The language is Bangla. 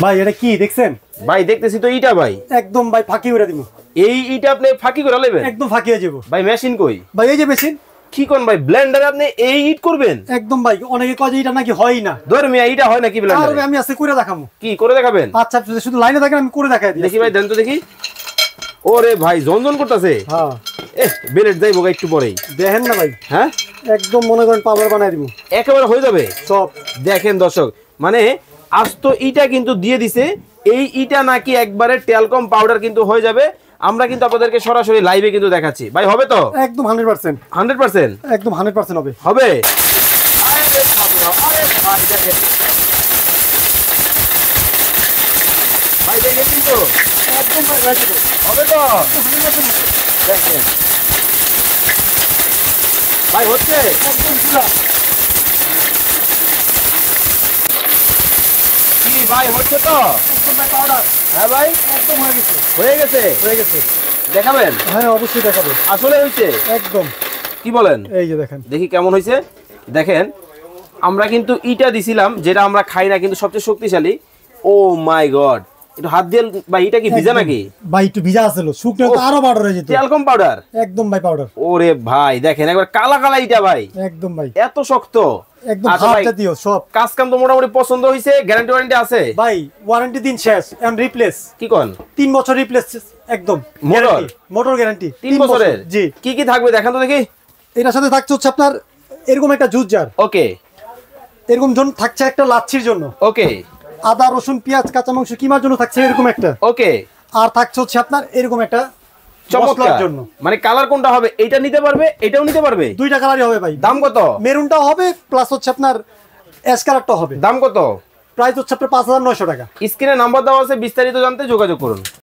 ভাই এটা কি দেখছেন? ভাই দেখতেছি তো ইটা ভাই একদম ভাই ফাঁকি করে দিব। এই ইটা আপনি ফাঁকি করে নেবেন? একদম ফাঁকি হয়ে যাব ভাই। মেশিন কই? ভাই এই যে মেশিন। কি কোন ভাই, ব্লেন্ডারে আপনি এই ইট করবেন? একদম ভাই, অনেকে কয় যে এটা নাকি হয় না। ধর মিয়া, ইটা হয় নাকি ব্লেন্ডারে? আর আমি আজকে করে দেখাবো। কি করে দেখাবেন? আচ্ছা শুধু লাইনে থাকেন, আমি করে দেখাই দিই। দেখি ভাই, দেন তো দেখি। ওরে ভাই জনজন করতেছে। হ্যাঁ বেলেট যাইবো একটু পরেই। দেখেন না ভাই, হ্যাঁ একদম মনে করেন পাউডার বানাই দিব একেবারে হয়ে যাবে সব। দেখেন দর্শক, মানে আস্ত ইটা কিন্তু দিয়ে দিছে। এই ইটা নাকি একবারে টেলকম পাউডার কিন্তু হয়ে যাবে। আমরা কিন্তু আপনাদেরকে সরাসরি লাইভে কিন্তু দেখাচ্ছি। ভাই হবে তো? একদম 100%। 100%? একদম 100% হবে। হবে। আরে ভাই দেখেন, ভাই দেখেন কিন্তু একদম ভাই রাজি তো। হবে তো? 100% হবে। দেখেন ভাই হচ্ছে একদম পুরা। কি ভাই, হচ্ছে তো? একদম ভাই পাউডার। হ্যাঁ ভাই, একদম হয়ে গেছে। হয়ে গেছে। হয়ে গেছে। দেখাবেন? হ্যাঁ অবশ্যই দেখাবো। আসলে হয়েছে? একদম। কি বলেন? এই যে দেখেন। দেখি কেমন হয়েছে। দেখেন আমরা কিন্তু ইটা দিছিলাম, যেটা আমরা খাই না কিন্তু সবচেয়ে শক্তিশালী। ও মাই গড, একটু হাত দিয়ে ভাই, এটা কি ভিজা নাকি? ভাই একটু ভিজা আছিল, শুকনো তো আরো পাউডার হয়ে যেত। Talcum powder. একদম ভাই পাউডার। ওরে ভাই দেখেন, একবার কালা কালা ইটা ভাই, একদম ভাই এত শক্ত। একদম আচ্ছা হাফ ভাই, জাতীয় সব। কাজ কাম তো মোটামুটি পছন্দ হয়েছে। গ্যারান্টি ওয়ারেন্টি আছে? ভাই ওয়ারেন্টি দিন শেষ, এন্ড রিপ্লেস। কি কোন? 3 বছর রিপ্লেস একদম। মোটর? মোটর গ্যারান্টি 3 বছরের? জি। কি কি থাকবে দেখান তো দেখি। এটার সাথে থাকছে হচ্ছে আপনার এরকম একটা জুস জার। ওকে। এরকম জন থাকছে একটা লাচ্ছির জন্য। ওকে। আদা রসুন পেঁয়াজ কাঁচা মাংস কিমার জন্য থাকছে এরকম একটা। ওকে। আর থাকছে হচ্ছে আপনার এরকম একটা চমৎকার মশলার জন্য। মানে কালার কোনটা হবে? এটা নিতে পারবে, এটাও নিতে পারবে? দুইটা কালারই হবে ভাই। দাম কত? মেরুনটাও হবে প্লাস হচ্ছে আপনার অ্যাশ কালারটাও হবে। দাম কত? প্রাইস হচ্ছে আপনার 5900 টাকা। স্ক্রিনে নাম্বার দেওয়া আছে, বিস্তারিত জানতে যোগাযোগ করুন।